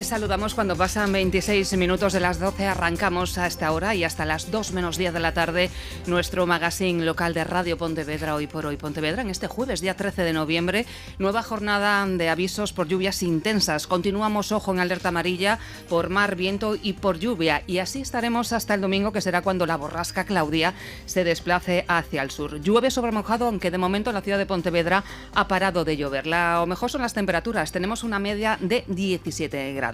Saludamos cuando pasan 26 minutos de las 12, arrancamos a esta hora y hasta las 2 menos 10 de la tarde nuestro magazine local de Radio Pontevedra, Hoy por Hoy Pontevedra, en este jueves, día 13 de noviembre, nueva jornada de avisos por lluvias intensas. Continuamos, ojo, en alerta amarilla por mar, viento y por lluvia, y así estaremos hasta el domingo, que será cuando la borrasca Claudia se desplace hacia el sur. Llueve sobre mojado, aunque de momento la ciudad de Pontevedra ha parado de llover. Lo mejor son las temperaturas, tenemos una media de 17 grados.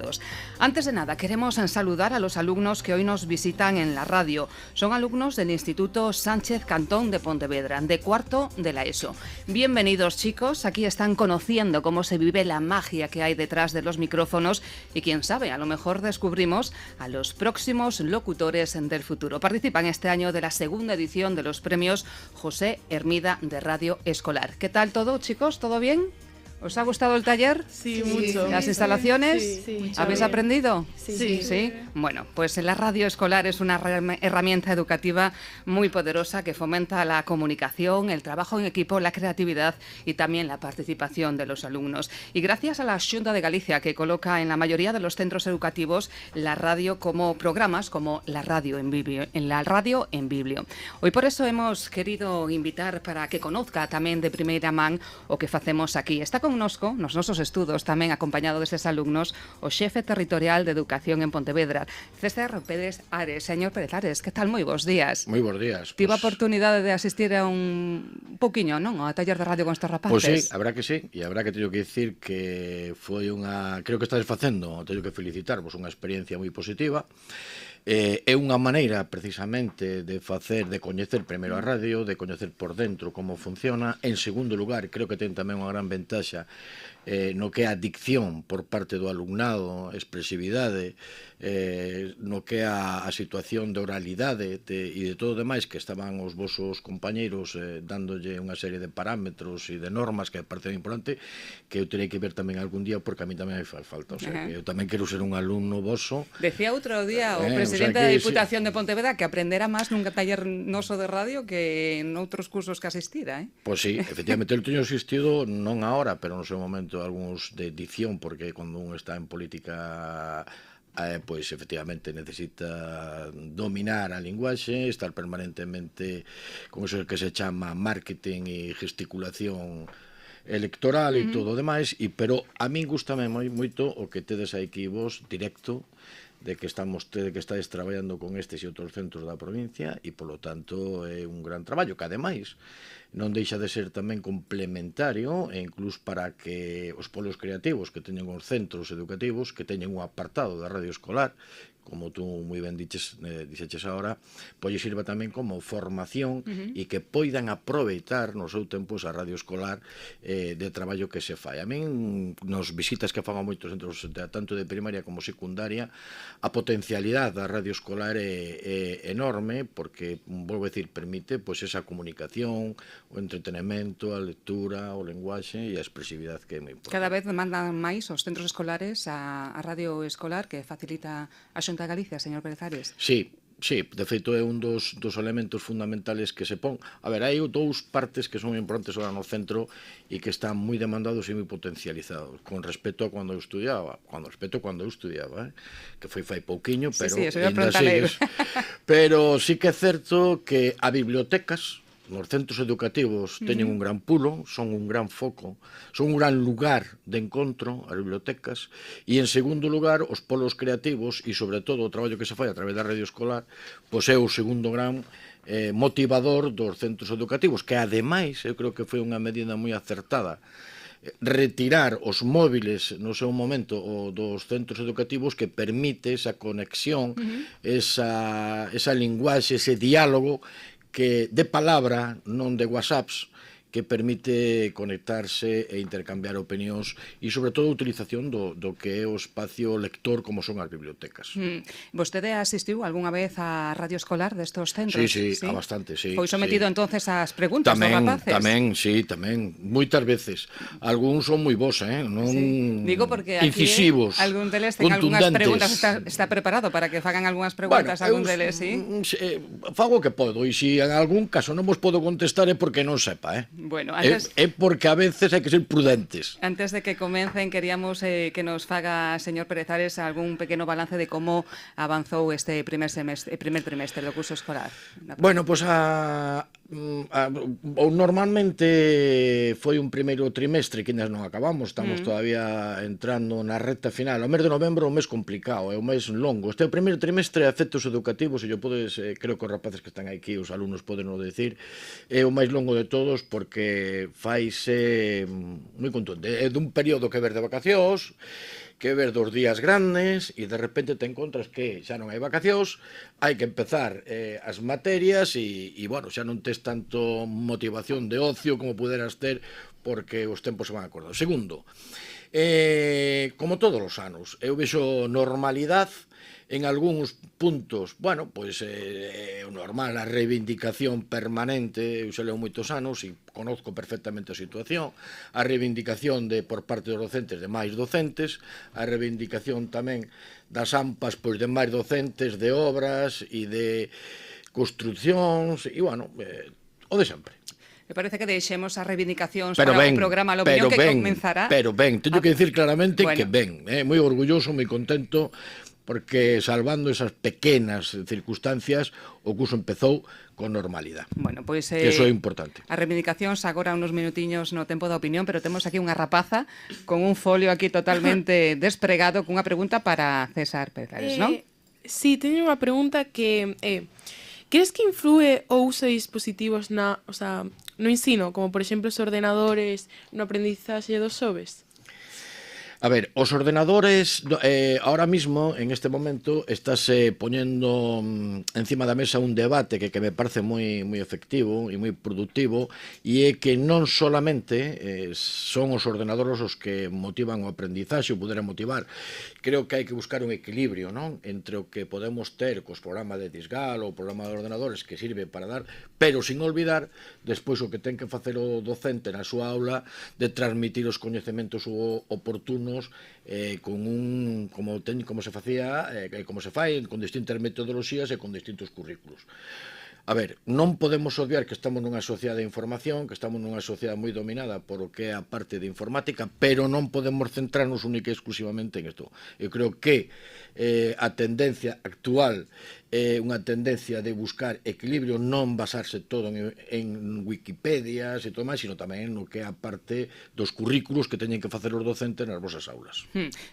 Antes de nada, queremos saludar a los alumnos que hoy nos visitan en la radio. Son alumnos del Instituto Sánchez Cantón de Pontevedra, de cuarto de la ESO. Bienvenidos, chicos. Aquí están conociendo cómo se vive la magia que hay detrás de los micrófonos y, quién sabe, a lo mejor descubrimos a los próximos locutores del futuro. Participan este año de la segunda edición de los premios José Hermida de Radio Escolar. ¿Qué tal todo, chicos? ¿Todo bien? ¿Os ha gustado el taller? Sí, mucho. ¿Las instalaciones? Sí. ¿Habéis aprendido? Sí. Bueno, pues la radio escolar es una herramienta educativa muy poderosa que fomenta la comunicación, el trabajo en equipo, la creatividad y también la participación de los alumnos. Y gracias a la Xunta de Galicia, que coloca en la mayoría de los centros educativos la radio como programas, como la radio en Biblio. Hoy por eso hemos querido invitar para que conozca tamén de primeira man o que facemos aquí. Está connosco, nos nosos estudos, tamén acompañado destes alumnos, o xefe territorial de Educación en Pontevedra, César Pérez Ares. Señor Pérez Ares, que tal? Moi bons días. Moi bons días. Tive a oportunidade de asistir a un poquinho, non? A taller de radio con estes rapaces. Pois sí, habrá que sí, e habrá que teño que dicir que foi unha, creo que estades facendo, teño que felicitarvos, unha experiencia moi positiva. É unha maneira precisamente de facer, de coñecer primeiro a radio, de coñecer por dentro como funciona. En segundo lugar, creo que ten tamén unha gran ventaxa no que é a dicción por parte do alumnado, expresividade, no que é a situación de oralidade e de todo o demais, que estaban os vosos compañeiros dándolle unha serie de parámetros e de normas que parece importante, que eu terei que ver tamén algún día, porque a mí tamén me faz falta. O sea, que eu tamén quero ser un alumno voso. Decía outro día o presidente da Diputación de Pontevedra que aprendera máis nun taller noso de radio que en outros cursos que asistira, Pois sí, efectivamente, eu teño asistido non agora, pero no seu momento algúns de edición, porque cando un está en política pois efectivamente necesita dominar a linguaxe, estar permanentemente con eso que se chama marketing e gesticulación electoral e todo o demais, pero a min gustame moito o que tedes aquí vos directo, de que estades traballando con estes e outros centros da provincia, e polo tanto é un gran traballo que ademais non deixa de ser tamén complementario, e incluso para que os polos creativos que teñen os centros educativos, que teñen un apartado da radio escolar, como tú moi ben dixeches agora, pois sirva tamén como formación e que poidan aproveitar no seu tempo esa radio escolar de traballo que se fai. A min, nos visitas que fan a moitos centros, tanto de primaria como secundaria, a potencialidade da radio escolar é enorme, porque, volvo a decir, permite pois esa comunicación, o entretenimento, a lectura, o lenguaxe e a expresividade, que é moi importante. Cada vez demandan máis os centros escolares a radio escolar que facilita a Xunta de Galicia, señor Pérez Ares. Sí, de feito é un dos elementos fundamentales que se pon. A ver, hai dous partes que son importantes agora no centro e que están moi demandados e moi potencializados, con respecto a cando eu estudiaba, que foi fai pouquiño, pero sí, eso ainda sigues. Pero sí que é certo que a bibliotecas nos centros educativos teñen un gran pulo, son un gran foco, son un gran lugar de encontro, as bibliotecas, e en segundo lugar, os polos creativos e, sobre todo, o traballo que se fai a través da radio escolar, pois é o segundo gran motivador dos centros educativos, que, ademais, eu creo que foi unha medida moi acertada, retirar os móviles no seu momento dos centros educativos, que permite esa conexión, esa linguaxe, ese diálogo que de palabra, non de whatsapps, que permite conectarse e intercambiar opinións e, sobre todo, a utilización do que é o espacio lector como son as bibliotecas. Vostede asistiu algunha vez á radio escolar destos centros? Sí, a bastante, sí. Foi sometido entonces ás preguntas dos rapaces? Tamén, moitas veces. Algúns son moi bons, non digo porque aquí incisivos, algún deles ten algunhas preguntas, está preparado para que fagan algunhas preguntas, algún deles, sí? Fago o que podo, e se en algún caso non vos podo contestar é porque non sepa, Bueno, antes... É porque a veces hai que ser prudentes. Antes de que comecen, queríamos que nos faga, señor Pérez Ares, algún pequeno balance de como avanzou este primer trimestre do curso escolar. Bueno, pois normalmente foi un primeiro trimestre que ainda non acabamos, estamos todavía entrando na recta final. O mes de novembro é un mes complicado, é un mes longo. Este é o primeiro trimestre a efectos educativos, e podes, creo que os rapaces que están aquí, os alumnos poden o decir, é o máis longo de todos porque faise moi contundente. É dun período que ver de vacacións, que ver dos días grandes, e de repente te encontras que xa non hai vacacións, hai que empezar as materias e bueno, xa non tes tanto motivación de ocio como puderas ter porque os tempos se van acordando. Segundo, como todos os anos, eu vexo normalidade en algúns puntos. Bueno, pois é normal a reivindicación permanente, eu xa leo moitos anos e conozco perfectamente a situación, a reivindicación por parte dos docentes de máis docentes, a reivindicación tamén das AMPAs pois de máis docentes, de obras e de construccións, e bueno, o de sempre. Me parece que deixemos as reivindicacións para o programa La Opinión que comenzará. Pero ben, teño que dicir claramente que ben, moi orgulloso, moi contento, porque salvando esas pequenas circunstancias o curso empezou con normalidade. Bueno, pois eso é importante. As reivindicacións agora unos minutiños no tempo da opinión, pero temos aquí unha rapaza con un folio aquí totalmente despregado cunha pregunta para César Pérez, non? Sí, teño unha pregunta que crees que influe o uso de dispositivos no ensino, como por exemplo os ordenadores no aprendizaxe dos xoves? A ver, os ordenadores, ahora mismo, en este momento, estáse poñendo encima da mesa un debate que me parece moi efectivo e moi productivo, e é que non solamente son os ordenadores os que motivan o aprendizaxe, ou poderán motivar. Creo que hai que buscar un equilibrio, non?, entre o que podemos ter cos programas de Disgal ou programas de ordenadores que sirve para dar, pero sin olvidar despois o que ten que facer o docente na súa aula de transmitir os coñecementos oportunos como se facía, como se fai con distintas metodoloxías e con distintos currículos. A ver, non podemos obviar que estamos nunha sociedade de información, que estamos nunha sociedade moi dominada por o que é a parte de informática, pero non podemos centrarnos única e exclusivamente en isto. Eu creo que a tendencia actual é unha tendencia de buscar equilibrio, non basarse todo en Wikipedias e todo máis, sino tamén no que é a parte dos currículos que teñen que facer os docentes nas vosas aulas.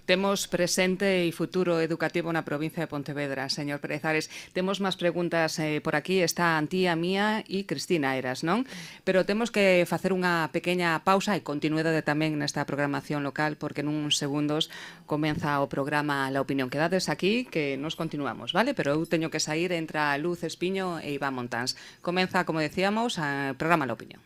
Temos presente e futuro educativo na provincia de Pontevedra, señor Pérez Ares. Temos máis preguntas por aquí, está Antía, Mía e Cristina Eras, non? Pero temos que facer unha pequena pausa e continuidade tamén nesta programación local, porque nuns segundos comeza o programa La Opinión. Quedades aquí que nos continuamos, vale? Pero eu teño que sair entre a Luz Espiño e Iván Montáns. Comeza, como decíamos, o programa La Opinión.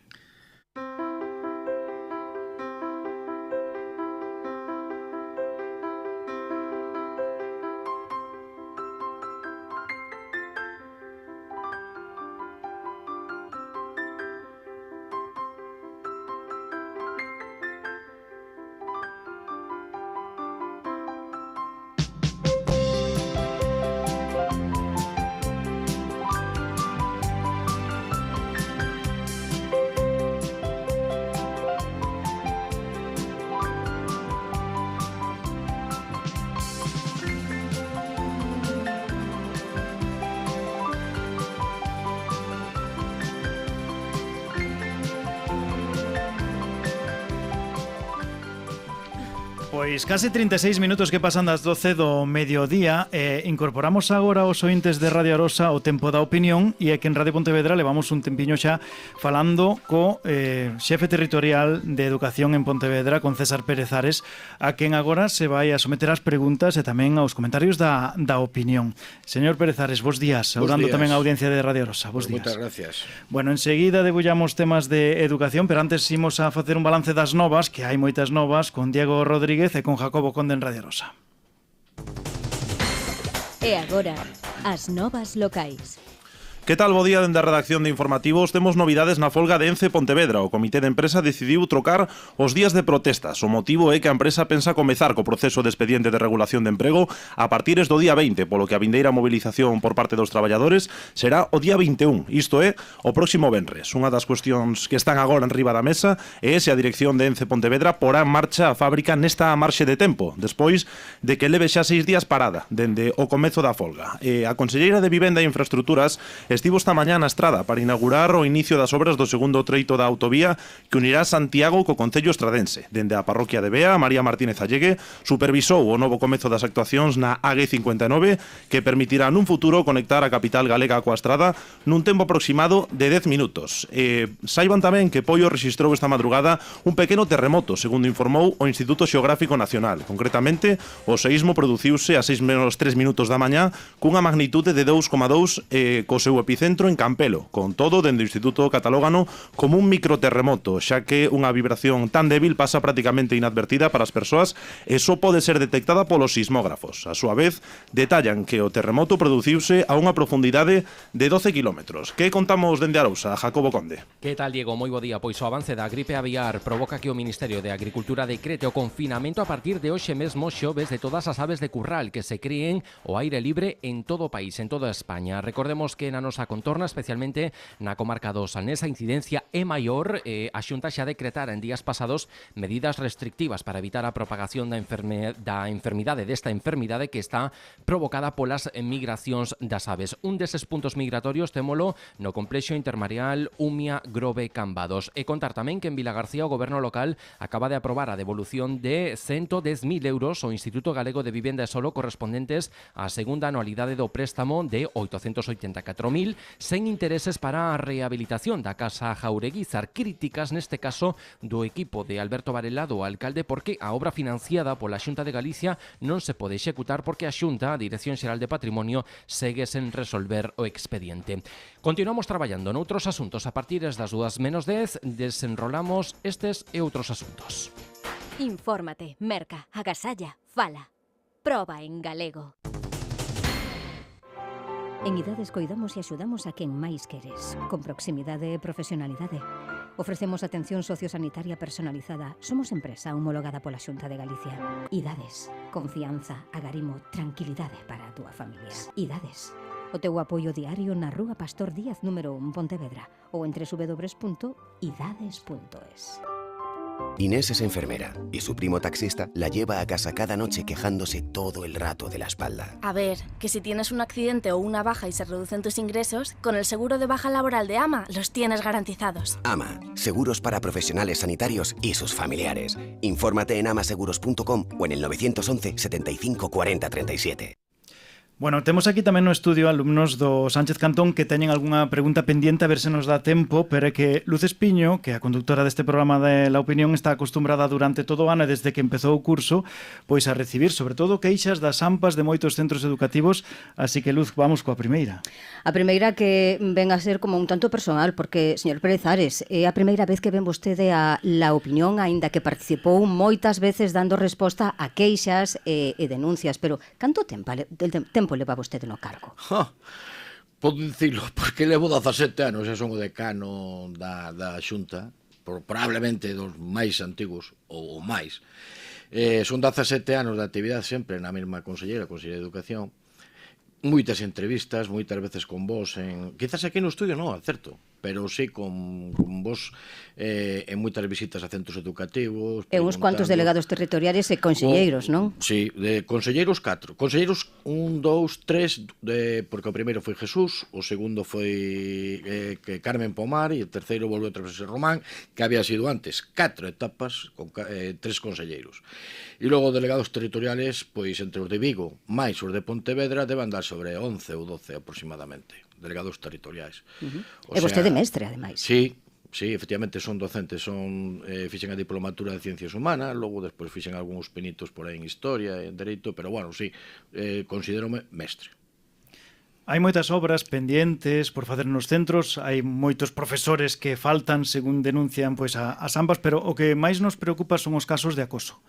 Pois case 36 minutos que pasan das 12 do mediodía. Incorporamos agora os ointes de Radio Arosa o tempo da opinión, e é que en Radio Pontevedra levamos un tempiño xa falando co xefe territorial de Educación en Pontevedra, con César Pérez Ares, a quen agora se vai a someter as preguntas e tamén aos comentarios da opinión. Señor Pérez Ares, bos días, saudando tamén a audiencia de Radio Arosa. Bos días. Moitas gracias. Bueno, enseguida debullamos temas de educación, pero antes imos a facer un balance das novas, que hai moitas novas, con Diego Rodríguez e con Jacobo Conde en Radio Arosa. E agora, as novas locais. Que tal, bo día, dende a redacción de Informativos. Temos novidades na folga de Ence Pontevedra. O comité de empresa decidiu trocar os días de protestas. O motivo é que a empresa pensa comezar co proceso de expediente de regulación de emprego a partires do día 20, polo que a vindeira movilización por parte dos traballadores será o día 21, isto é, o próximo venres. Unha das cuestións que están agora en riba da mesa é se a dirección de Ence Pontevedra porá en marcha a fábrica nesta marxe de tempo, despois de que leve xa 6 días parada, dende o comezo da folga. A conselleira de Vivenda e Infraestructuras estivo esta mañá na estrada para inaugurar o inicio das obras do segundo treito da autovía que unirá Santiago co concello estradense. Dende a parroquia de Bea, María Martínez Allegue supervisou o novo comezo das actuacións na AG59 que permitirá nun futuro conectar a capital galega coa estrada nun tempo aproximado de 10 minutos. Saiban tamén que Poio rexistrou esta madrugada un pequeno terremoto, segundo informou o Instituto Xeográfico Nacional. Concretamente, o seísmo produciuse a 6 menos 3 minutos da mañá cunha magnitude de 2,2 co seu epicentro en Campelo. Con todo, dende o Instituto catalógano como un microterremoto, xa que unha vibración tan débil pasa prácticamente inadvertida para as persoas e só pode ser detectada polos sismógrafos. A súa vez, detallan que o terremoto produciuse a unha profundidade de 12 kilómetros. Que contamos dende Arousa, Jacobo Conde? Que tal, Diego? Moi bo día. Pois o avance da gripe aviar provoca que o Ministerio de Agricultura decrete o confinamento a partir de hoxe mesmo xoves de todas as aves de curral que se críen ao aire libre en todo o país, en toda España. Recordemos que na nosa contorna, especialmente na comarca do Salnés, a incidencia é maior. A Xunta xa decretara en días pasados medidas restrictivas para evitar a propagación desta enfermidade que está provocada polas migracións das aves. Un deses puntos migratorios témolo no complexo intermareal Umia Grove Cambados. E contar tamén que en Vilagarcía o goberno local acaba de aprobar a devolución de 110.000 euros ao Instituto Galego de Vivenda e Solo correspondentes á segunda anualidade do préstamo de 884.000 sen intereses para a rehabilitación da Casa Jaureguizar. Críticas neste caso do equipo de Alberto Varela, do alcalde, porque a obra financiada pola Xunta de Galicia non se pode executar porque a Xunta, a Dirección Xeral de Patrimonio, segue sen resolver o expediente. Continuamos traballando noutros asuntos. A partir das 2:10 desenrolamos estes e outros asuntos. Infórmate, merca, agasalla, fala. Proba en galego. En Idades coidamos e axudamos a quen máis queres, con proximidade e profesionalidade. Ofrecemos atención sociosanitaria personalizada. Somos empresa homologada pola Xunta de Galicia. Idades, confianza, agarimo, tranquilidade para a túa familia. Idades, o teu apoio diario na Rúa Pastor Díaz número 1, Pontevedra, ou en www.idades.es. Inés es enfermera y su primo taxista la lleva a casa cada noche quejándose todo el rato de la espalda. A ver, que si tienes un accidente o una baja y se reducen tus ingresos, con el seguro de baja laboral de AMA los tienes garantizados. AMA, seguros para profesionales sanitarios y sus familiares. Infórmate en amaseguros.com o en el 911 75 40 37. Bueno, temos aquí tamén no estudio alumnos do Sánchez Cantón que teñen algunha pregunta pendiente, a ver se nos dá tempo, pero é que Luz Espiño, que é a conductora deste programa de La Opinión, está acostumbrada durante todo o ano, desde que empezou o curso, pois a recibir, sobre todo, queixas das AMPAs de moitos centros educativos, así que, Luz, vamos coa primeira. A primeira que ven a ser como un tanto personal, porque, señor Pérez Ares, é a primeira vez que ven vostede a La Opinión, aínda que participou moitas veces dando resposta a queixas e denuncias, pero canto tempo leva vostede no cargo? Podo dicilo, porque levo 17 anos, e son o decano da Xunta, probablemente dos máis antigos, ou máis. Son 17 anos de actividade sempre na mesma conselleira de Educación, moitas entrevistas, moitas veces con vos, quizás aquí no estudio non, certo, pero sí con vos en moitas visitas a centros educativos. E uns cuantos delegados territoriales e conselleiros, non? Sí, de conselleiros 4. Conselleiros 1, 2, 3, porque o primeiro foi Jesús, o segundo foi Carmen Pomar e o terceiro volveu outra vez Román, que había sido antes 4 etapas con 3 conselleiros. E logo delegados territoriales, pois entre os de Vigo máis os de Pontevedra deban dar sobre 11 ou 12 aproximadamente, delegados territoriais. E vostede mestre, ademais. Sí, efectivamente son docentes, fixen a diplomatura de Ciencias Humanas, logo despois fixen algúns pinitos por aí en Historia, en Dereito, pero bueno, sí, considérome mestre. Hai moitas obras pendientes por facer nos centros, hai moitos profesores que faltan según denuncian pois as AMPAs, pero o que máis nos preocupa son os casos de acoso.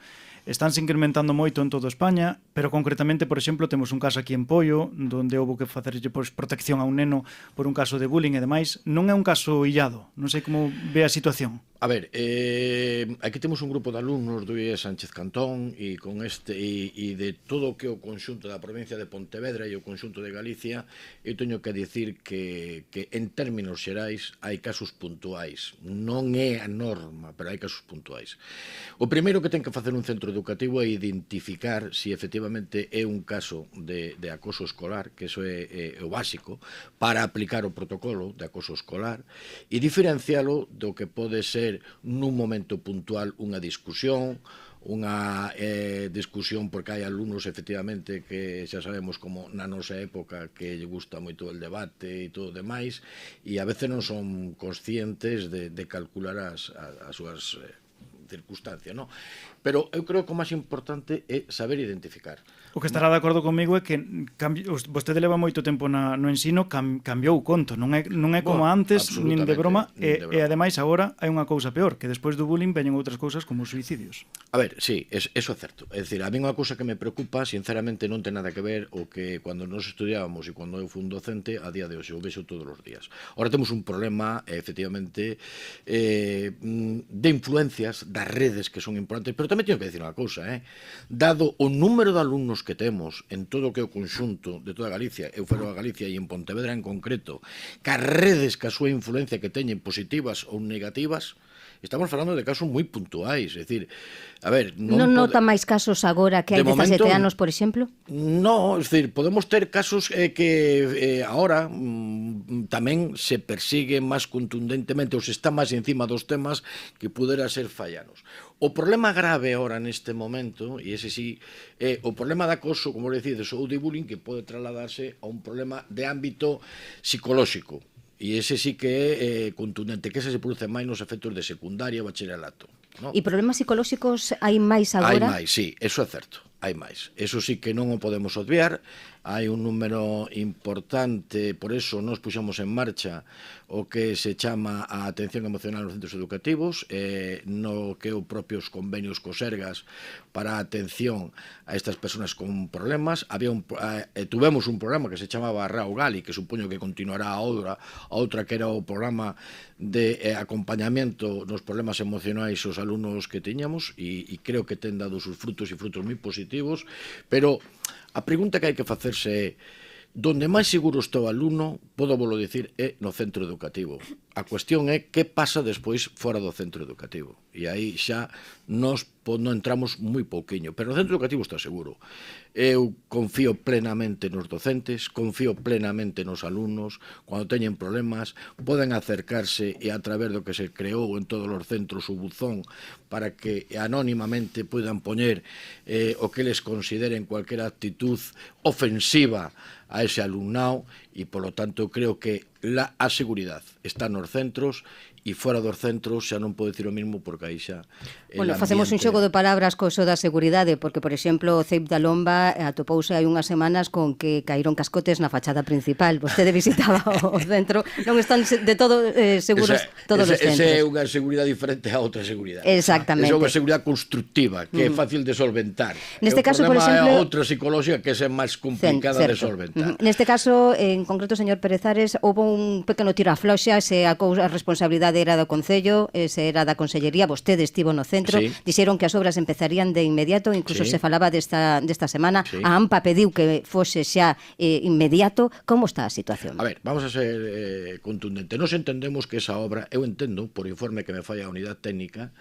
estánse incrementando moito en toda España, pero concretamente, por exemplo, temos un caso aquí en Poio, onde houve que facerlle protección a un neno por un caso de bullying e demais. Non é un caso illado, non sei como ve a situación. A ver, aquí temos un grupo de alumnos do IE Sánchez Cantón e de todo o que é o conxunto da provincia de Pontevedra e o conxunto de Galicia, eu teño que dicir que en términos xerais hai casos puntuais. Non é a norma, pero hai casos puntuais. O primeiro que ten que facer un centro educativo é identificar se efectivamente é un caso de acoso escolar, que iso é o básico, para aplicar o protocolo de acoso escolar e diferencialo do que pode ser nun momento puntual unha discusión porque hai alumnos efectivamente que xa sabemos como na nosa época que lle gusta moito el debate e todo demais e a veces non son conscientes de calcular as súas circunstancias, non? Pero eu creo que o máis importante é saber identificar. O que estará de acordo comigo é que vostede leva moito tempo no ensino, cambiou o conto, non é como antes, nin de broma, e ademais agora hai unha cousa peor, que despois do bullying veñen outras cousas como os suicidios. A ver, sí, eso é certo. É dicir, a mí unha cousa que me preocupa, sinceramente, non ten nada que ver o que cando nos estudiábamos e cando eu fui un docente, a día de hoxe, o vexo todos os días. Ahora temos un problema, efectivamente, de influencias das redes que son importantes, pero tamén teño que dicir unha cousa, dado o número de alumnos que temos en todo o que é o conxunto de toda Galicia, eu falo a Galicia e en Pontevedra en concreto, que as redes que a súa influencia que teñen positivas ou negativas, estamos falando de casos moi puntuais, é dicir, a ver... Non nota máis casos agora que hai 17 anos, por exemplo? No, é dicir, podemos ter casos que agora tamén se persigue máis contundentemente ou se está máis encima dos temas que pudera ser fallanos. O problema grave agora neste momento, e ese sí, é o problema de acoso, como decides, ou de bullying, que pode trasladarse a un problema de ámbito psicolóxico. E ese sí que é contundente, que ese se produce máis nos efectos de secundaria e bacharelato. E problemas psicolóxicos hai máis agora? Hai máis, sí, eso é certo, hai máis. Eso sí que non o podemos obviar, hai un número importante, por eso nos puxamos en marcha o que se chama a atención emocional nos centros educativos, no que o propios convenios co Sergas para a atención a estas persoas con problemas. Tuvemos un programa que se chamaba Rao Gali, que supoño que continuará a outra que era o programa de acompañamento nos problemas emocionais aos alumnos que teñamos, e creo que ten dado sus frutos e frutos moi positivos, pero a pregunta que hai que facerse é: donde máis seguro está o alumno, podo volo dicir, é no centro educativo. A cuestión é que pasa despois fora do centro educativo. E aí xa nos entramos moi pouquiño, pero no centro educativo está seguro. Eu confío plenamente nos docentes, confío plenamente nos alumnos, cando teñen problemas, poden acercarse e a través do que se creou en todos os centros o buzón para que anónimamente poidan poñer o que les consideren cualquier actitud ofensiva a ese alumnado e, polo tanto, creo que a seguridade está nos centros e fora dos centros xa non podo dicir o mismo porque aí xa... Bueno, facemos un xogo de palabras co iso da seguridade, porque, por exemplo, o CEIP da Lomba atopouse hai unhas semanas con que caíron cascotes na fachada principal. Vostede visitaba o centro, non están de todo seguros todos os centros. Esa é unha seguridade diferente a outra seguridade. Exactamente. Esa é unha seguridade constructiva, que é fácil de solventar. Neste caso, por exemplo... É outra psicolóxica que é máis complicada de solventar. Neste caso, en concreto, señor Pérez Ares, houve un pequeno tirafloxa, se a responsabilidade era do Concello, se era da Consellería, vostede estivo no centro, dixeron que as obras empezarían de inmediato, incluso se falaba desta semana, a AMPA pediu que fose xa inmediato. Como está a situación? A ver, vamos a ser contundente. Nos entendemos que esa obra, eu entendo, por informe que me falla a unidade técnica,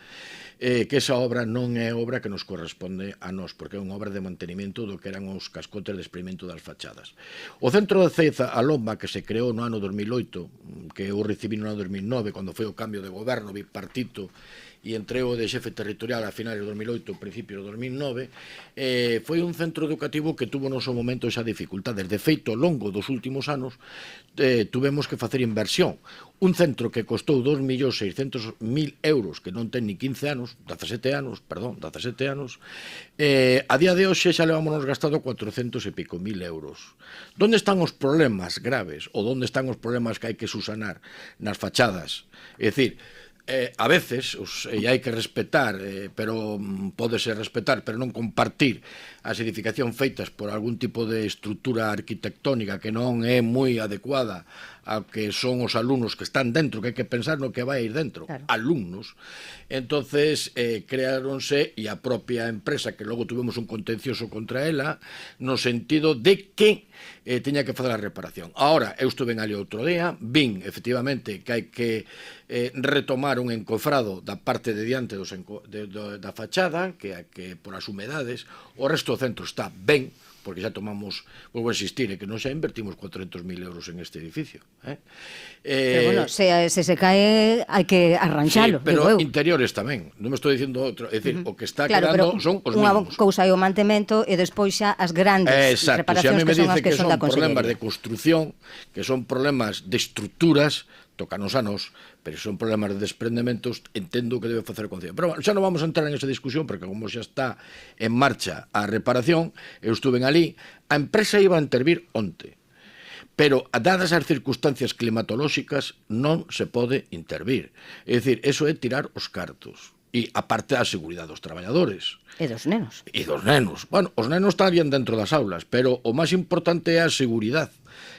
que esa obra non é obra que nos corresponde a nós, porque é unha obra de mantenimento do que eran os cascotes de experimento das fachadas. O centro de Ceiza, a Lomba, que se creou no ano 2008, que eu recibí no ano 2009, cando foi o cambio de goberno bipartito, e entrego de xefe territorial a finales de 2008, principios de 2009, foi un centro educativo que tuvo no seu momento xa dificultades. De feito, ao longo dos últimos anos, tuvemos que facer inversión. Un centro que costou 2.600.000 euros, que non ten ni 15 anos, 17 anos, a día de hoxe xa levámonos gastado 400 e pico mil euros. Donde están os problemas graves, ou donde están os problemas que hai que susanar nas fachadas? É dicir, a veces, e hai que respetar, pero pódese respetar, pero non compartir as edificacións feitas por algún tipo de estrutura arquitectónica que non é moi adecuada ao que son os alumnos que están dentro, que hai que pensar no que vai ir dentro, claro. Alumnos. Entonces, creáronse, e a propia empresa, que logo tuvemos un contencioso contra ela, no sentido de que tiña que fazer a reparación. Ahora, eu estuve ali outro día, vin, efectivamente, que hai que retomar un encofrado da parte de diante da fachada, que por as humedades, o resto do centro está ben, porque xa tomamos, volvo a insistir, que non xa invertimos 400.000 euros en este edificio. Pero bueno, se cae hai que arranxalo. Sí, pero interiores tamén, non me estou dicindo outro, é dicir, o que está quedando son os Unha mismos. cousa é o mantemento e despois xa as grandes reparacións que son as que son da Consellería. Problemas de construción, que son problemas de estruturas, tocanos a nos, pero son problemas de desprendementos, entendo que debe facer o Concello. Pero bueno, xa non vamos a entrar en esa discusión, porque como xa está en marcha a reparación, eu estuve ali, a empresa iba a intervir onte, pero dadas as circunstancias climatolóxicas non se pode intervir. É dicir, eso é tirar os cartos. E aparte da seguridade dos traballadores. E dos nenos. E dos nenos. Bueno, os nenos estarían dentro das aulas, pero o máis importante é a seguridade,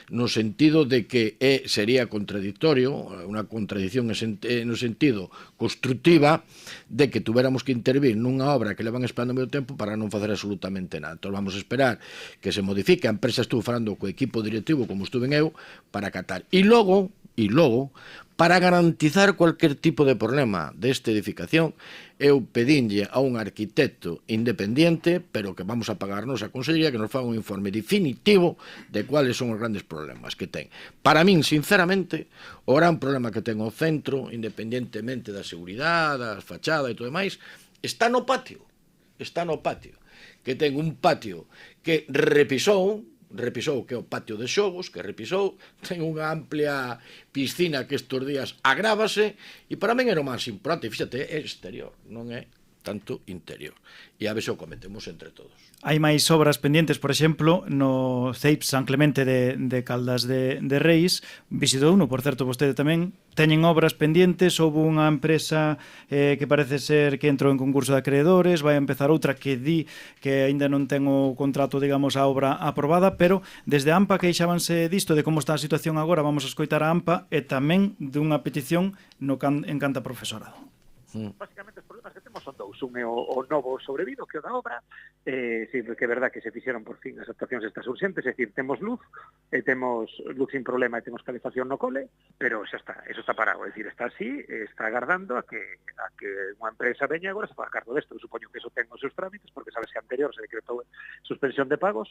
no sentido de que sería contradictorio, unha contradición no sentido constructiva, de que tuviéramos que intervir nunha obra que levan esperando medio tempo para non facer absolutamente nada. Entón vamos a esperar que se modifique. A empresa estuvo falando co equipo directivo, como estuve eu, para acatar. E logo, para garantizar cualquier tipo de problema desta edificación, eu pedinlle a un arquitecto independiente, pero que vamos a pagarnos a Consellería, que nos faga un informe definitivo de cuáles son os grandes problemas que ten. Para min, sinceramente, o gran problema que ten o centro, independentemente da seguridade, da fachada e todo demais, está no patio, que ten un patio que repisou, que é o patio de xogos, que repisou, ten unha amplia piscina que estes días agrávase, e para min era o máis importante, fíxate, é exterior, non é tanto interior. E a ver se o cometemos entre todos. Hai máis obras pendientes, por exemplo, no CEIP San Clemente de Caldas de Reis, visitouno, por certo, vostede tamén, teñen obras pendientes, houve unha empresa que parece ser que entrou en concurso de acreedores, vai a empezar outra que di que aínda non ten o contrato, digamos, a obra aprobada, pero desde a AMPA queixábanse disto, de como está a situación agora, vamos a escoitar a AMPA, e tamén dunha petición en canto a profesorado. Básicamente os problemas que temos son dous. Un é o novo sobrevido que o da obra, que é verdad que se fixeron por fin as actuacións estas urxentes, é dicir, temos luz sin problema e temos calefacción no cole, pero xa está, eso está parado, é dicir, está así, está agardando a que unha empresa veña agora se faga cargo desto. Eu supoño que eso ten os seus trámites, porque sabes que anterior se decretou suspensión de pagos,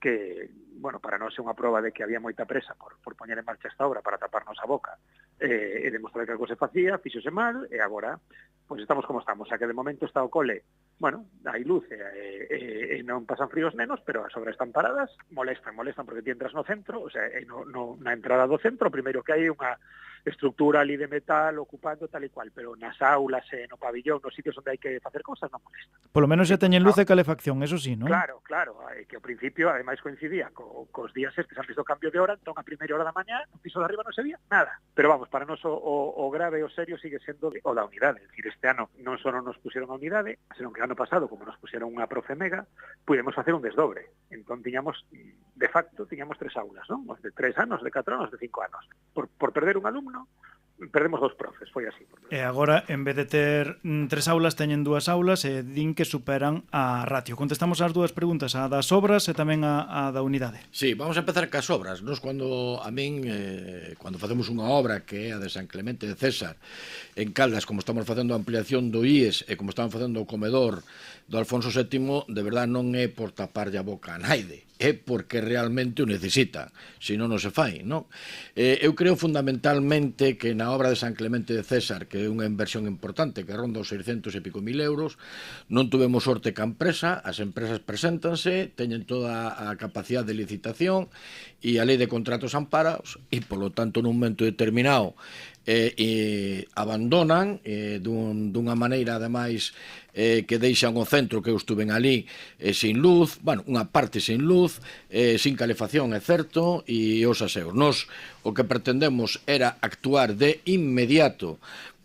que, bueno, para non ser unha proba de que había moita presa por poñer en marcha esta obra para taparnos a boca e demostrar que algo se facía, fixose mal, e agora pois estamos como estamos, a que de momento está o cole, bueno, hai luz e non pasan fríos nenos, pero as obras están paradas, molestan porque ti entras no centro, o sea, na entrada do centro, primeiro que hai unha estructura ali de metal ocupando tal e cual, pero nas aulas e no pabillón, nos sitios onde hai que facer cosas, non molesta. Polo menos xa teñen luz e calefacción, eso sí, non? Claro, que ao principio, ademais coincidía cos días estes antes do cambio de hora, entón a primeira hora da mañá, no piso de arriba non se vía nada. Pero vamos, para nós o grave e o serio sigue sendo o da unidade, é dicir, este ano non só non nos puxeron a unidade, senón que ano pasado, como nos puxeron unha profe mega, pudemos facer un desdobre. Entón tiñamos, de facto, 3 aulas, non? Os de 3 anos, de 4 anos, de 5 anos. Por perder un alumno, perdemos 2 profes, foi así. E agora, en vez de ter 3 aulas, teñen 2 aulas e din que superan a ratio. Contestamos as dúas preguntas, a das obras e tamén a da unidade. Sí, vamos a empezar cas obras. Nos cando facemos unha obra que é a de San Clemente de César en Caldas, como estamos facendo a ampliación do IES e como estamos facendo o comedor do Alfonso VII, de verdad non é por taparlle a boca a naide, é porque realmente o necesita, senón non se fai, non? Eu creo fundamentalmente que na obra de San Clemente de César, que é unha inversión importante, que ronda os 600 e pico mil euros, non tuvemos sorte ca empresa, as empresas preséntanse, teñen toda a capacidade de licitación e a lei de contratos amparaos, e polo tanto nun momento determinado abandonan dunha maneira, ademais, que deixan o centro, que eu estuven ali, sin luz, bueno, unha parte sin luz, sin calefacción, é certo, e os aseos. Nos o que pretendemos era actuar de inmediato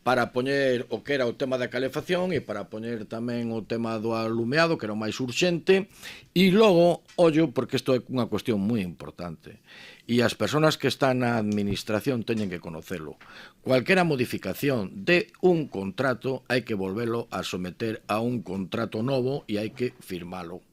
para poñer o que era o tema da calefacción e para poñer tamén o tema do alumeado, que era o máis urxente, e logo, ollo, porque isto é unha cuestión moi importante, e as persoas que están na administración teñen que conocelo. Cualquera modificación de un contrato hai que volvelo a someter a un contrato novo e hai que firmalo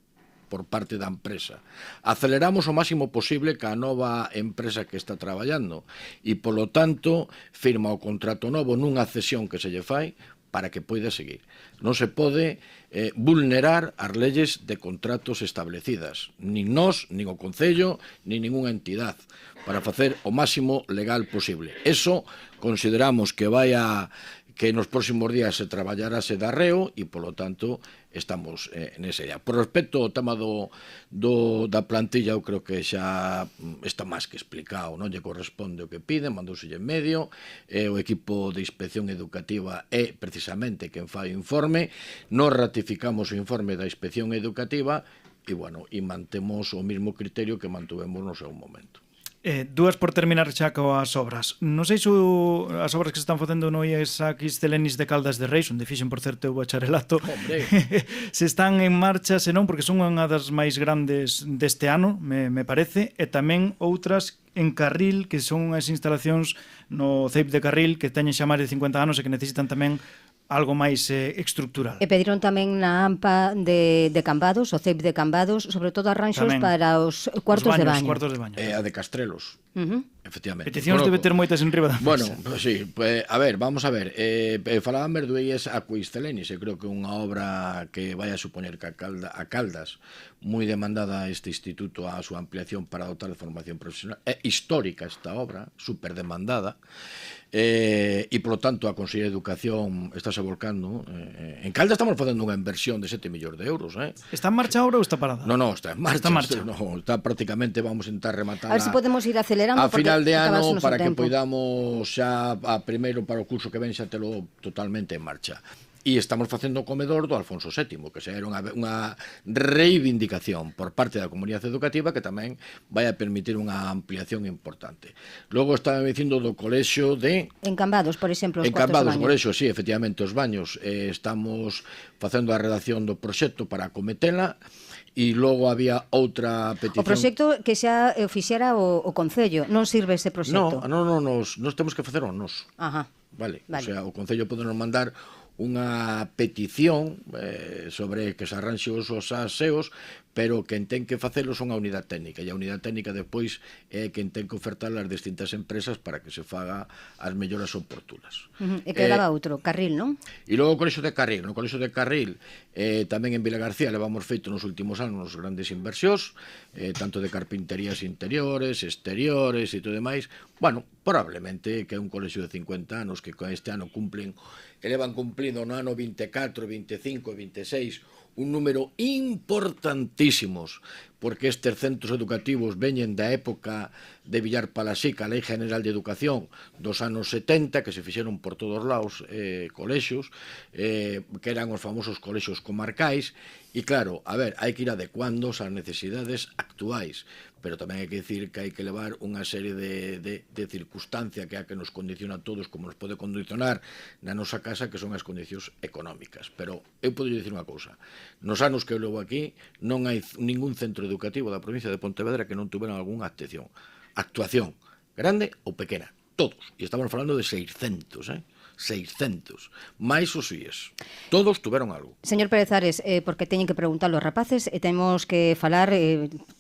por parte da empresa. Aceleramos o máximo posible ca nova empresa que está traballando e, polo tanto, firma o contrato novo nunha cesión que se lle fai para que poida seguir. Non se pode vulnerar as leyes de contratos establecidas, nin nós, nin o Concello, nin ninguna entidade, para facer o máximo legal posible. Eso consideramos que que nos próximos días se traballarase de arreo e, polo tanto, estamos nese día. Por respecto ao tema da plantilla, eu creo que xa está máis que explicado, non lle corresponde o que piden, mandouselle en medio, o equipo de inspección educativa é precisamente quen fai o informe, nos ratificamos o informe da inspección educativa e, bueno, e mantemos o mesmo criterio que mantuvemos no seu momento. Dúas por terminar xa coas obras. Non sei se as obras que se están facendo no IES Aquis Celenis de Caldas de Reis, onde fixen, por certo, o bacharelato, se están en marcha, senón, porque son unha das máis grandes deste ano, me parece, e tamén outras en Carril, que son unhas instalacións no CEIP de Carril que teñen xa máis de 50 anos e que necesitan tamén algo máis estructural. E pediron tamén na AMPA de Cambados, o CEIP de Cambados, sobre todo arranxos tamén para os cuartos de baño. E a de Castrelos, efectivamente. Peticións debe ter moitas en riba da mesa. Bueno, pues sí, pues, a ver, vamos a ver. Falábamos do IES Aquis Celenis, e creo que unha obra que vai a supoñer que a Caldas, moi demandada este instituto a súa ampliación para dotar de formación profesional. É histórica esta obra, super demandada, e, polo tanto, a Consellería de Educación estáse volcando. En Caldas estamos facendo unha inversión de 7 millóns de euros. Está en marcha ahora ou está parada? No, está en marcha. Está en marcha. Está prácticamente, vamos a intentar rematar a ver se podemos ir acelerando a final de ano para que tempo. poidamos xa primeiro para o curso que ven xa telo totalmente en marcha. E estamos facendo o comedor do Alfonso VII, que xa era unha reivindicación por parte da comunidade educativa que tamén vai a permitir unha ampliación importante. Logo estaba dicindo do colexio de... En Cambados, por exemplo, os en cuartos Cambados, de baño. por eso, sí, efectivamente, os baños. Estamos facendo a redacción do proxecto para acometela, e logo había outra petición... O proxecto que xa o fixera o Concello, non sirve ese proxecto? Non, nos temos que facer o nos. Ajá. Vale. O sea, o Concello pode nos mandar unha petición sobre que se arranxe os aseos, pero quen ten que facelo son a unidade técnica, e a unidade técnica depois é quen ten que ofertar as distintas empresas para que se faga as melloras oportunas. E quedaba outro, Carril, non? E logo o colexio de Carril. No colexio de Carril, tamén en Vilagarcía levamos feito nos últimos anos grandes inversións, tanto de carpinterías interiores, exteriores e todo demais. Bueno, probablemente que é un colexio de 50 anos que con este ano elevan cumplindo no ano 24, 25 e 26 un número importantísimos, porque estes centros educativos veñen da época de Villar Palasica, a Lei General de Educación dos anos 70, que se fixeron por todos lados colexios, que eran os famosos colexios comarcais, e claro, a ver, hai que ir adecuando ás necesidades actuais, pero tamén hai que dicir que hai que levar unha serie de circunstancia que é a que nos condiciona a todos, como nos pode condicionar na nosa casa, que son as condicións económicas. Pero eu poderia dicir unha cousa: nos anos que eu levo aquí non hai ningún centro educativo da provincia de Pontevedra que non tuveran algunha actuación, grande ou pequena, todos, e estamos falando de 600, 600, máis os IES. Todos tuveron algo. Señor Pérez Ares, porque teñen que preguntar os rapaces, e temos que falar,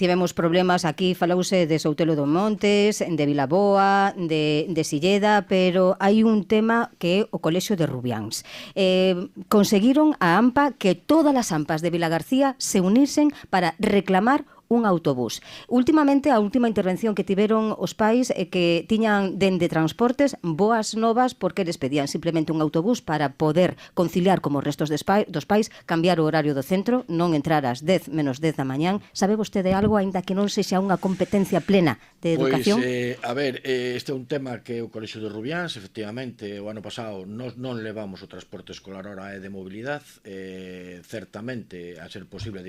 tivemos problemas aquí, falouse de Soutelo do Montes, de Vilaboa, de Silleda, pero hai un tema que é o Colexio de Rubiáns. Conseguiron a AMPA que todas as AMPAs de Vilagarcía se unisen para reclamar un autobús. Últimamente, a última intervención que tiveron os pais é que tiñan dende transportes boas novas porque eles pedían simplemente un autobús para poder conciliar como os restos dos pais, cambiar o horario do centro, non entrar ás 10 menos 10 da mañán. Sabe vostede algo, aínda que non sexa unha competencia plena de educación? Pois, a ver, este é un tema que o Colexio de Rubiáns, efectivamente, o ano pasado non levamos o transporte escolar, ahora é de mobilidade, certamente, a ser posible,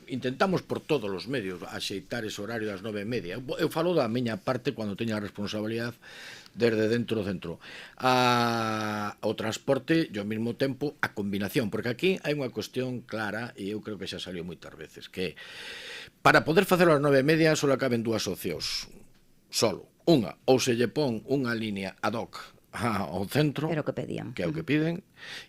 intentamos por todos os os medios axeitar ese horario das 9:30. Eu falo da miña parte cando teña a responsabilidade desde dentro do centro. O transporte e ao mesmo tempo a combinación, porque aquí hai unha cuestión clara e eu creo que xa salió moitas veces, que para poder facelo ás 9:30 só caben dúas opcións. Solo. Unha, ou se lle pon unha línea ad hoc ao centro, Era o que pedían. que é o que piden,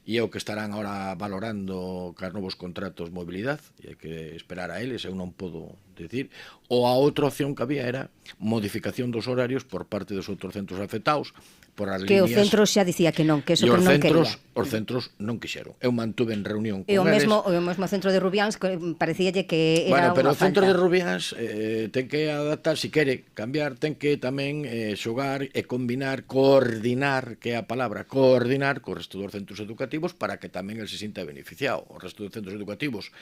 e é o que estarán ahora valorando cas novos contratos mobilidade, e hai que esperar a eles, eu non podo decir. Ou a outra opción que había era modificación dos horarios por parte dos outros centros afectados, por as Que o líneas. centro xa dicía que non, que eso E que os non centros, quería. os centros non quixeron. Eu mantuve en reunión con E o eles. mesmo centro de Rubiáns parecíalle que era Bueno, pero unha o centro falta. de Rubiáns ten que adaptar, si quere cambiar, ten que tamén xogar e combinar, coordinar, que é a palabra, coordinar co resto dos centros educativos para que tamén el se sinta beneficiado. O resto dos centros educativos,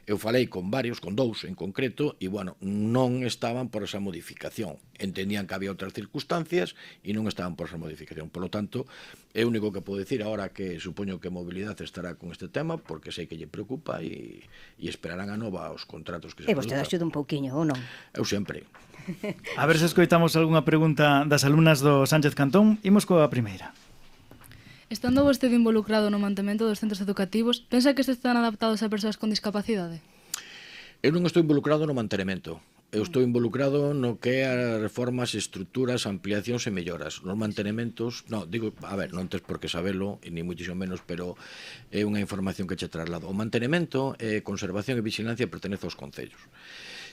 eu falei con varios, con dous en concreto, e, bueno, non estaban por esa modificación. Entendían que había outras circunstancias e non estaban por esa modificación. Por lo tanto, é o único que podo decir ahora que supoño que Mobilidade estará con este tema, porque sei que lle preocupa e esperarán a nova os contratos que se E vostede axuda un pouquiño, ou non? Eu sempre. A ver se escoitamos algunha pregunta das alumnas do Sánchez Cantón. Imos coa primeira. Estando vostede involucrado no mantemento dos centros educativos, pensa que están adaptados a persoas con discapacidade? Eu non estou involucrado no mantenemento. Eu estou involucrado no que é as reformas, estruturas, ampliacións e melloras. Nos mantenementos, non, digo, a ver, non tens por que sabelo, ni muitísimo menos, pero é unha información que che traslado. O mantenemento, conservación e vigilancia pertenece aos concellos.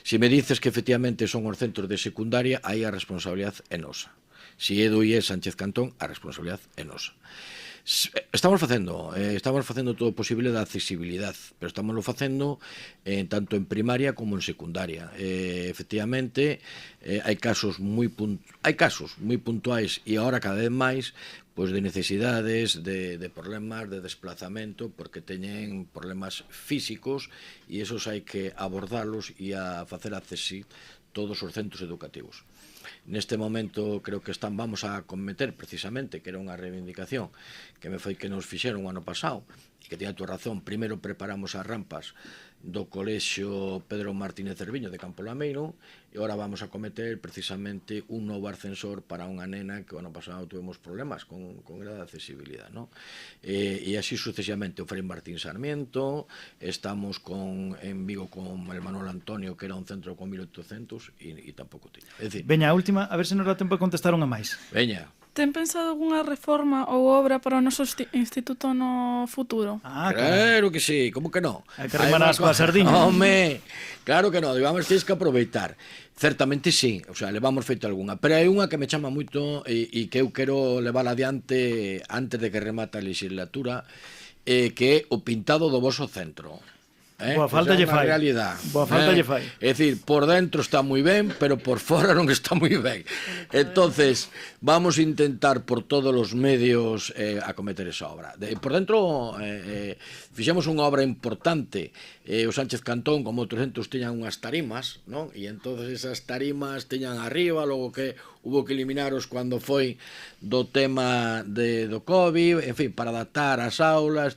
Se me dices que efectivamente son os centros de secundaria, aí a responsabilidade é nosa. Se é do IES Sánchez Cantón, a responsabilidade é nosa. Estamos facendo todo o posible da accesibilidade, pero estamos facendo tanto en primaria como en secundaria. Efectivamente, hai casos moi puntuais e agora cada vez máis pois de necesidades, de problemas de desplazamento, porque teñen problemas físicos e esos hai que abordarlos e a facer accesible todos os centros educativos. Neste momento creo que vamos a cometer precisamente, que era unha reivindicación que nos fixeron o ano pasado, e que tiña a túa razón. Primeiro preparamos as rampas do colexio Pedro Martínez Cerviño de Campo Lameiro, e agora vamos a cometer precisamente un novo ascensor para unha nena que o ano pasado tuvemos problemas con grada de accesibilidade, ¿no? E así sucesivamente. O Fray Martín Sarmiento, estamos en Vigo con el Manuel Antonio, que era un centro con 1800 e tampouco tiña. É dicir, Veña, a última, a ver se nos dá tempo de contestar unha máis. veña. Ten pensado algunha reforma ou obra para o noso instituto no futuro? Claro que sí, como que non? Hai que remanás coa sardiña. Home, claro que non, digamos, tens que aproveitar. Certamente sí, o sea, levamos feito algunha, pero hai unha que me chama moito e que eu quero levar adiante antes de que remata a legislatura, que é o pintado do voso centro. Boa falta lle fai. Boa falta lle fai. É dicir, por dentro está moi ben, pero por fora non está moi ben. Entonces, vamos a intentar por todos os medios acometer esa obra. Por dentro, fixemos unha obra importante. O Sánchez Cantón, como outros centros, tiñan unhas tarimas, non? E entonces esas tarimas tiñan arriba, logo que hubo que eliminaros cando foi do tema do COVID, en fin, para adaptar as aulas,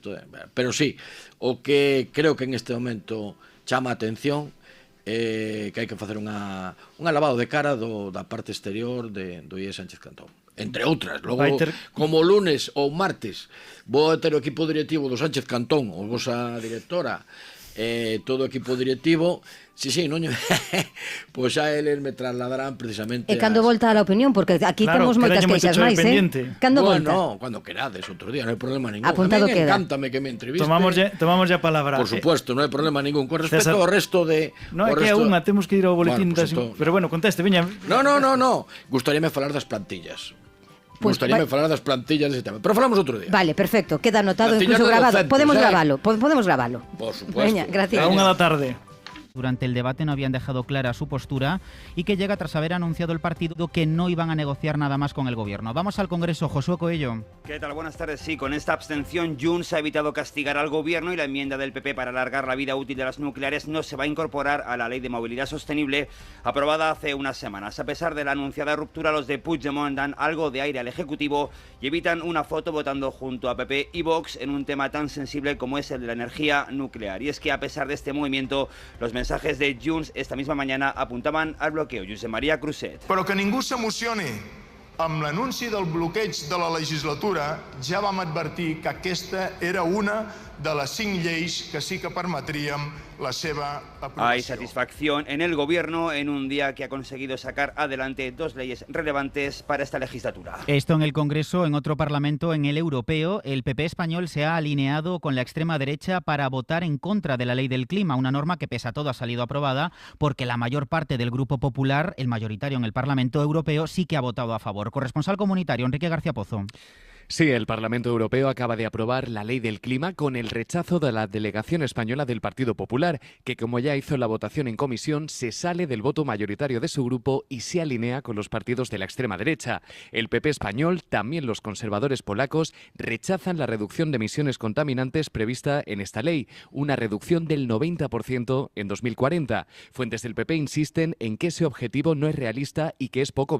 pero sí, o que creo que en este momento chama a atención que hai que facer unha lavado de cara da parte exterior do IES Sánchez Cantón, entre outras. Logo, como o lunes ou martes vou ter o equipo directivo do Sánchez Cantón, ou vosa directora, todo o equipo directivo, sí, non pois xa eles me trasladarán precisamente. E cando volta a la opinión, porque aquí temos moitas queixas máis, Cando volta? Bueno, cando querades, outro día, non hai problema ningún. Apuntado a mí queda. Encántame que me entreviste. Tomamos a palabra. Por supuesto, non hai problema ningún. Con respecto ao resto de... Non é que é unha, temos que ir ao boletín. Pero bueno, conteste, veña. No. Gustaríame falar das plantillas. Gustaríame falar das plantillas dese tema. Pero falamos outro día. Vale, perfecto. Queda anotado, incluso grabado. Podemos gravarlo. Por supuesto. Veña, gracias. A 1 da tarde. Durante el debate no habían dejado clara su postura y que llega tras haber anunciado el partido que no iban a negociar nada más con el gobierno. Vamos al Congreso, Josué Coello. ¿Qué tal? Buenas tardes. Sí, con esta abstención Junts ha evitado castigar al gobierno y la enmienda del PP para alargar la vida útil de las nucleares no se va a incorporar a la Ley de Movilidad Sostenible aprobada hace unas semanas. A pesar de la anunciada ruptura, los de Puigdemont dan algo de aire al Ejecutivo y evitan una foto votando junto a PP y Vox en un tema tan sensible como es el de la energía nuclear. Y es que a pesar de este movimiento, los mensajes mensajes de Junts esta misma mañana apuntaban al bloqueo. Josep María Cruzet. Però que ningú s'emocioni. Amb l'anunci del bloqueig de la legislatura ja vam advertir que aquesta era una de les 5 lleis que sí que permetríem la seva aprovació. Hay satisfacción en el gobierno en un día que ha conseguido sacar adelante 2 leyes relevantes para esta legislatura. Esto en el Congreso, en otro parlamento, en el europeo, el PP español se ha alineado con la extrema derecha para votar en contra de la ley del clima, una norma que pese a todo ha salido aprobada porque la mayor parte del Grupo Popular, el mayoritario en el Parlamento Europeo, sí que ha votado a favor. Corresponsal comunitario, Enrique García Pozo. Sí, el Parlamento Europeo acaba de aprobar la ley del clima con el rechazo de la delegación española del Partido Popular, que como ya hizo la votación en comisión, se sale del voto mayoritario de su grupo y se alinea con los partidos de la extrema derecha. El PP español, también los conservadores polacos, rechazan la reducción de emisiones contaminantes prevista en esta ley, una reducción del 90% en 2040. Fuentes del PP insisten en que ese objetivo no es realista y que es poco